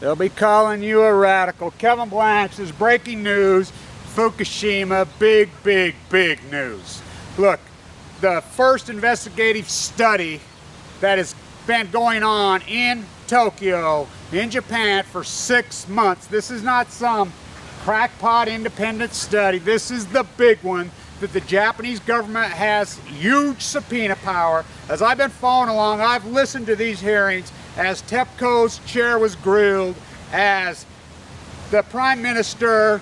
they'll be calling you a radical. Kevin Blanch is breaking news. Fukushima, big, big, big news. Look, the first investigative study that has been going on in Tokyo, in Japan for 6 months. This is not some crackpot independent study. This is the big one that the Japanese government has huge subpoena power. As I've been following along, I've listened to these hearings as TEPCO's chair was grilled, as the Prime Minister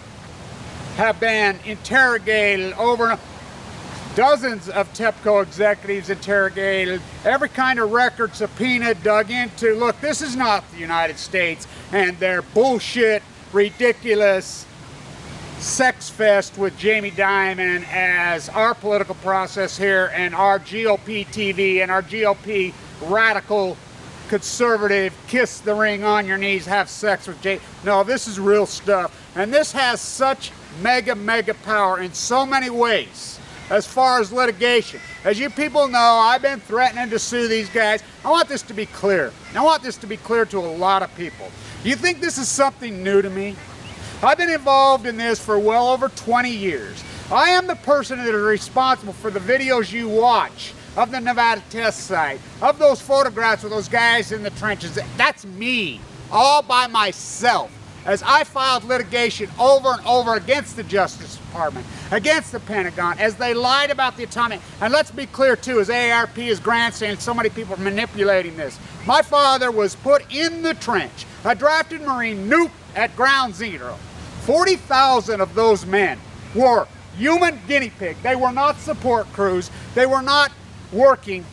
have been interrogated over and over. Dozens of TEPCO executives interrogated, every kind of record subpoena dug into. Look, this is not the United States and their bullshit, ridiculous sex fest with Jamie Dimon as our political process here, and our GOP TV and our GOP radical conservative kiss the ring on your knees, have sex with Jamie. No, this is real stuff, and this has such mega power in so many ways. As far as litigation, as you people know, I've been threatening to sue these guys. I want this to be clear. I want this to be clear to a lot of people. You think this is something new to me? I've been involved in this for well over 20 years. I am the person that is responsible for the videos you watch of the Nevada test site, of those photographs of those guys in the trenches. That's me, all by myself, as I filed litigation over and over against the Justice Department, against the Pentagon, as they lied about the atomic. And let's be clear too, as AARP is grandstanding, so many people are manipulating this. My father was put in the trench, a drafted Marine, nuked at ground zero. 40,000 of those men were human guinea pig. They were not support crews. They were not working.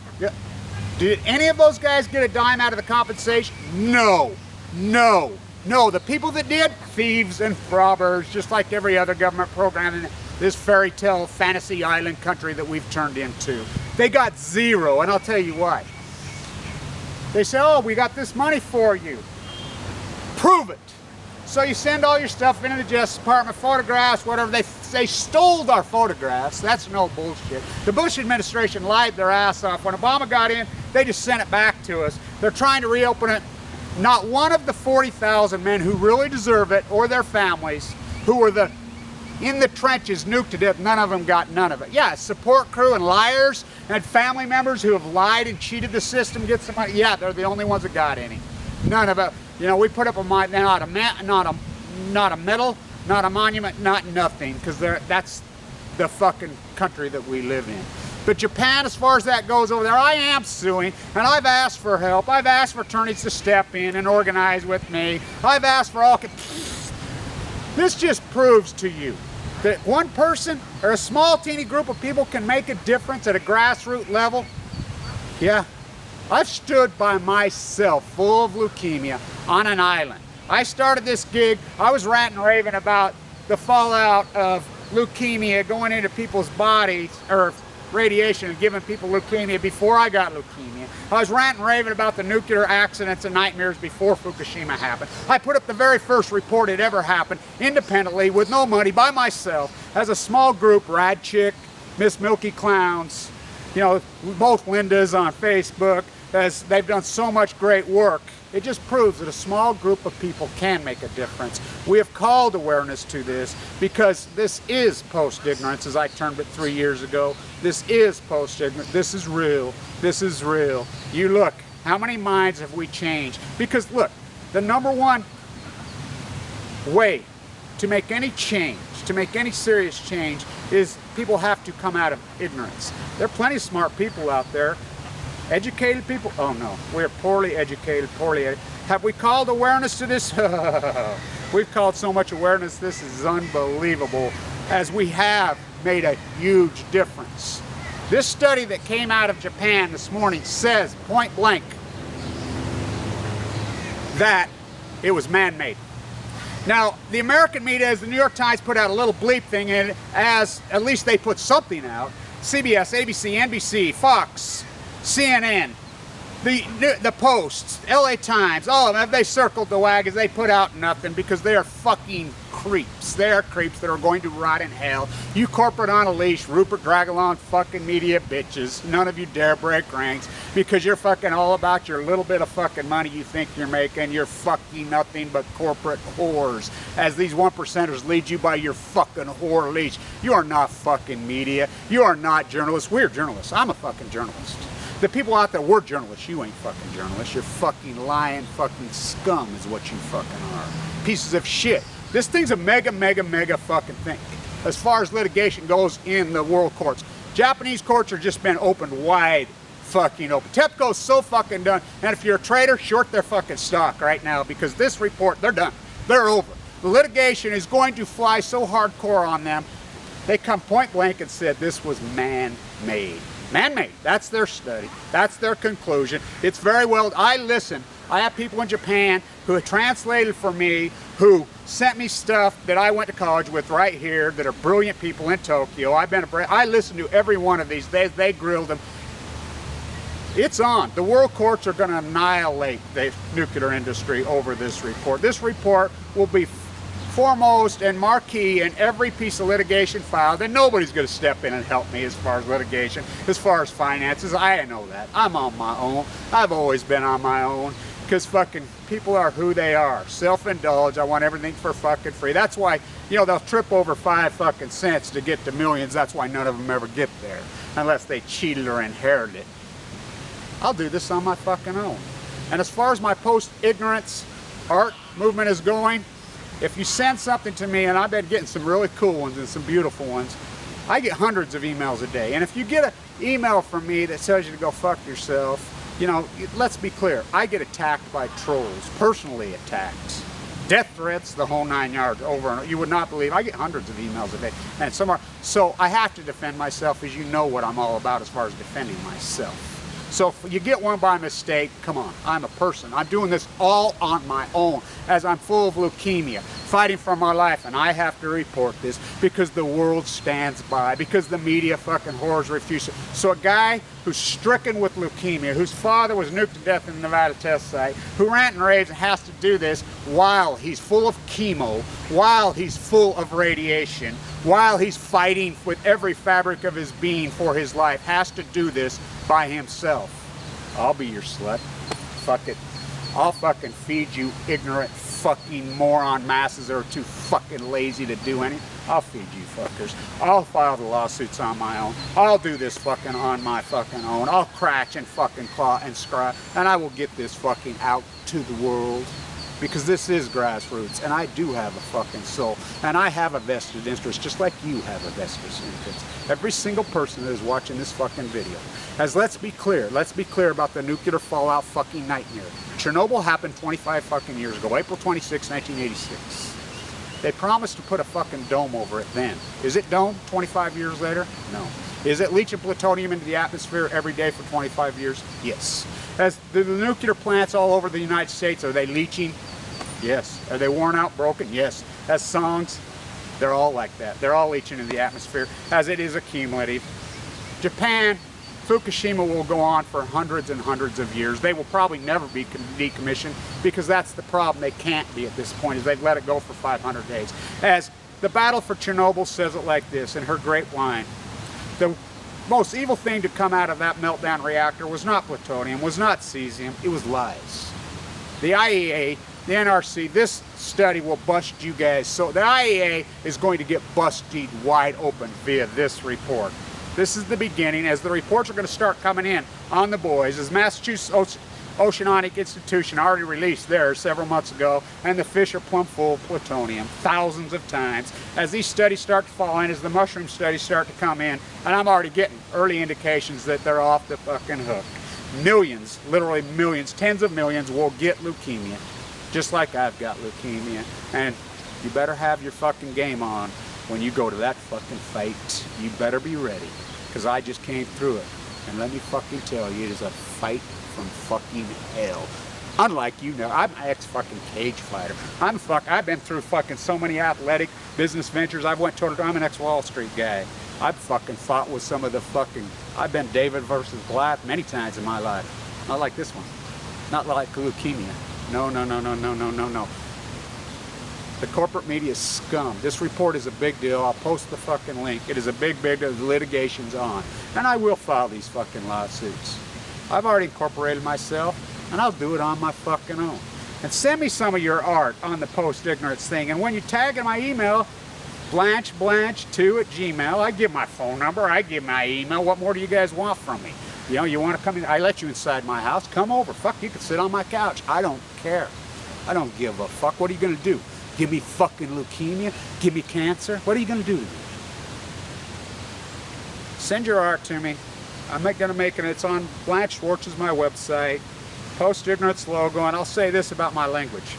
Did any of those guys get a dime out of the compensation? No, no. No, the people that did, thieves and robbers, just like every other government program in this fairy tale fantasy island country that we've turned into. They got zero, and I'll tell you why. They say, oh, we got this money for you. Prove it. So you send all your stuff into the Justice Department, photographs, whatever. They stole our photographs. That's no bullshit. The Bush administration lied their ass off. When Obama got in, they just sent it back to us. They're trying to reopen it. Not one of the 40,000 men who really deserve it, or their families, who were in the trenches nuked to death, none of them got none of it. Yeah, support crew and liars and family members who have lied and cheated the system, get some money. Yeah, they're the only ones that got any. None of it. You know, we put up not a medal, not a monument, not nothing, because that's the fucking country that we live in. But Japan, as far as that goes over there, I am suing, and I've asked for help. I've asked for attorneys to step in and organize with me. I've asked for all. This just proves to you that one person or a small teeny group of people can make a difference at a grassroots level. Yeah, I've stood by myself, full of leukemia, on an island. I started this gig, I was ranting and raving about the fallout of leukemia going into people's bodies, or radiation and giving people leukemia before I got leukemia. I was ranting and raving about the nuclear accidents and nightmares before Fukushima happened. I put up the very first report it ever happened, independently, with no money, by myself, as a small group, Rad Chick, Miss Milky Clowns, you know, both Lindas on Facebook, as they've done so much great work. It just proves that a small group of people can make a difference. We have called awareness to this because this is post-ignorance, as I termed it 3 years ago. This is post-ignorance. This is real. This is real. You look, how many minds have we changed? Because look, the number one way to make any change, to make any serious change, is people have to come out of ignorance. There are plenty of smart people out there. Educated people? Oh no, we're poorly educated, Have we called awareness to this? We've called so much awareness, this is unbelievable, as we have made a huge difference. This study that came out of Japan this morning says, point blank, that it was man-made. Now, the American media, as the New York Times put out a little bleep thing in it, as at least they put something out, CBS, ABC, NBC, Fox, CNN, the Post, LA Times, all of them, they circled the wagons. They put out nothing because they are fucking creeps. They are creeps that are going to rot in hell. You corporate on a leash, Rupert Dragalon fucking media bitches. None of you dare break ranks because you're fucking all about your little bit of fucking money you think you're making. You're fucking nothing but corporate whores. As these 1%ers lead you by your fucking whore leash. You are not fucking media. You are not journalists. We're journalists. I'm a fucking journalist. The people out there, we're journalists. You ain't fucking journalists. You're fucking lying fucking scum is what you fucking are. Pieces of shit. This thing's a mega fucking thing. As far as litigation goes in the world courts. Japanese courts are just been opened wide fucking open. TEPCO's so fucking done. And if you're a trader, short their fucking stock right now because this report, they're done. They're over. The litigation is going to fly so hardcore on them. They come point blank and said this was man-made. Man-made. That's their study. That's their conclusion. It's very well. I listen. I have people in Japan who have translated for me, who sent me stuff that I went to college with right here, that are brilliant people in Tokyo. I listened to every one of these. They grilled them. It's on. The world courts are going to annihilate the nuclear industry over this report. This report will be foremost and marquee in every piece of litigation filed, and nobody's going to step in and help me as far as litigation, as far as finances. I know that. I'm on my own. I've always been on my own because fucking people are who they are. Self-indulge. I want everything for fucking free. That's why, you know, they'll trip over 5 fucking cents to get to millions. That's why none of them ever get there unless they cheated or inherited it. I'll do this on my fucking own. And as far as my post-ignorance art movement is going, if you send something to me, and I've been getting some really cool ones and some beautiful ones, I get hundreds of emails a day. And if you get an email from me that tells you to go fuck yourself, you know, let's be clear. I get attacked by trolls, personally attacked. Death threats, the whole 9 yards, over and over. You would not believe. I get hundreds of emails a day. And so I have to defend myself, as you know what I'm all about as far as defending myself. So if you get one by mistake, come on, I'm a person. I'm doing this all on my own as I'm full of leukemia, fighting for my life, and I have to report this because the world stands by, because the media fucking whores refuse it. So a guy who's stricken with leukemia, whose father was nuked to death in the Nevada test site, who rant and raves and has to do this while he's full of chemo, while he's full of radiation, while he's fighting with every fabric of his being for his life, has to do this by himself. I'll be your slut. Fuck it. I'll fucking feed you ignorant fucking moron masses that are too fucking lazy to do anything. I'll feed you fuckers. I'll file the lawsuits on my own. I'll do this fucking on my fucking own. I'll crash and fucking claw and scrap, and I will get this fucking out to the world. Because this is grassroots, and I do have a fucking soul, and I have a vested interest, just like you have a vested interest. Every single person that is watching this fucking video. As let's be clear about the nuclear fallout fucking nightmare. Chernobyl happened 25 fucking years ago, April 26, 1986. They promised to put a fucking dome over it then. Is it domed 25 years later? No. Is it leaching plutonium into the atmosphere every day for 25 years? Yes. As the nuclear plants all over the United States, are they leaching? Yes. Are they worn out, broken? Yes. As songs, they're all like that. They're all leaching into the atmosphere as it is accumulative. Japan, Fukushima will go on for hundreds and hundreds of years. They will probably never be decommissioned because that's the problem. They can't be at this point, is they've let it go for 500 days. As the battle for Chernobyl says it like this in her great line, the most evil thing to come out of that meltdown reactor was not plutonium, was not cesium, it was lies. The IAEA, the NRC, this study will bust you guys. So the IAEA is going to get busted wide open via this report. This is the beginning, as the reports are going to start coming in on the boys, as Massachusetts Oceanic Institution already released theirs several months ago, and the fish are plumb full of plutonium, thousands of times. As these studies start to fall in, as the mushroom studies start to come in, and I'm already getting early indications that they're off the fucking hook. Millions, literally millions, tens of millions will get leukemia, just like I've got leukemia. And you better have your fucking game on when you go to that fucking fight. You better be ready, because I just came through it. And let me fucking tell you, it is a fight from fucking hell. Unlike you know, I'm an ex-fucking cage fighter. I've been through fucking so many athletic business ventures. I'm an ex-Wall Street guy. I've fucking fought with some of the fucking, I've been David versus Goliath many times in my life. Not like this one. Not like leukemia. No, no, no, no, no, no, no, no. The corporate media is scum. This report is a big deal. I'll post the fucking link. It is a big deal. The litigation's on. And I will file these fucking lawsuits. I've already incorporated myself, and I'll do it on my fucking own. And send me some of your art on the post-ignorance thing. And when you tag in my email, blanch2@gmail, I give my phone number, I give my email. What more do you guys want from me? You know, you want to come in, I let you inside my house, come over. Fuck, you can sit on my couch. I don't care. I don't give a fuck. What are you going to do? Give me fucking leukemia? Give me cancer? What are you going to do to me? Send your art to me. I'm going to make it. It's on Blanch Schwartz's my website. Post-ignorance logo, and I'll say this about my language.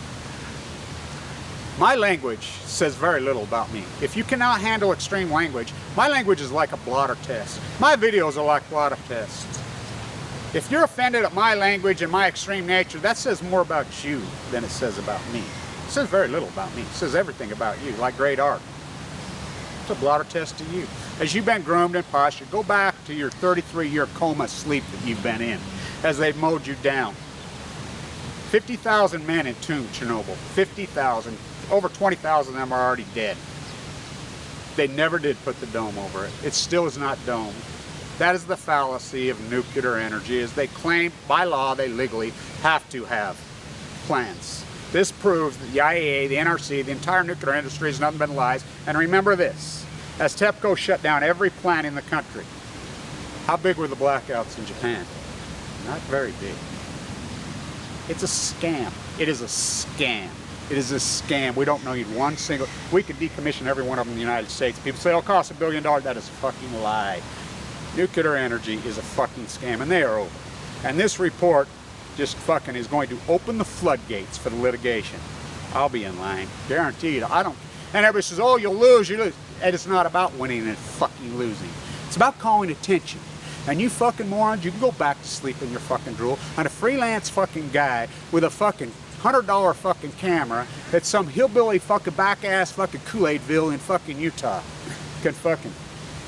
My language says very little about me. If you cannot handle extreme language, my language is like a blotter test. My videos are like blotter tests. If you're offended at my language and my extreme nature, that says more about you than it says about me. It says very little about me. It says everything about you, like great art. It's a blotter test to you. As you've been groomed and postured, go back to your 33-year coma sleep that you've been in as they've mowed you down. 50,000 men entombed Chernobyl. 50,000. Over 20,000 of them are already dead. They never did put the dome over it. It still is not domed. That is the fallacy of nuclear energy, is they claim by law they legally have to have plans. This proves that the IAEA, the NRC, the entire nuclear industry has nothing but lies. And remember this, as TEPCO shut down every plant in the country, how big were the blackouts in Japan? Not very big. It's a scam. It is a scam. It is a scam. We don't need one single. We could decommission every one of them in the United States. People say it'll cost $1 billion. That is a fucking lie. Nuclear energy is a fucking scam, and they are over. And this report just fucking is going to open the floodgates for the litigation. I'll be in line, guaranteed. I don't. And everybody says, "Oh, you'll lose, you lose." And it's not about winning and fucking losing. It's about calling attention. And you fucking morons, you can go back to sleep in your fucking drool. And a freelance fucking guy with a fucking $100 fucking camera that some hillbilly fucking back-ass fucking Kool-Aidville in fucking Utah can fucking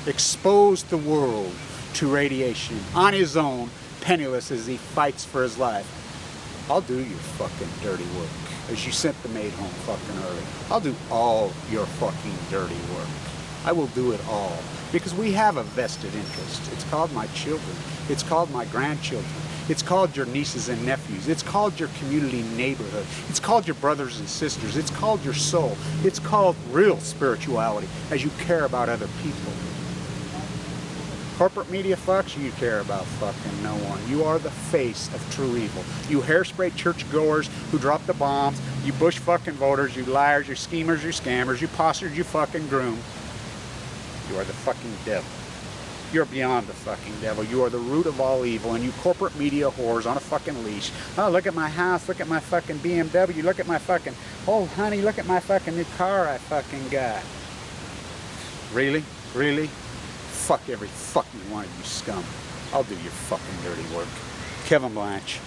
expose the world to radiation on his own, penniless as he fights for his life. I'll do your fucking dirty work. As you sent the maid home fucking early. I'll do all your fucking dirty work. I will do it all. Because we have a vested interest. It's called my children. It's called my grandchildren. It's called your nieces and nephews. It's called your community neighborhood. It's called your brothers and sisters. It's called your soul. It's called real spirituality as you care about other people. Corporate media fucks, you care about fucking no one. You are the face of true evil. You hairspray churchgoers who drop the bombs. You Bush fucking voters. You liars. You schemers. You scammers. You posters. You fucking groom. You are the fucking devil. You're beyond the fucking devil. You are the root of all evil, and you corporate media whores on a fucking leash. Oh, look at my house. Look at my fucking BMW. Look at my fucking, oh, honey, look at my fucking new car I fucking got. Really? Really? Fuck every fucking one of you scum. I'll do your fucking dirty work. Kevin Blanch.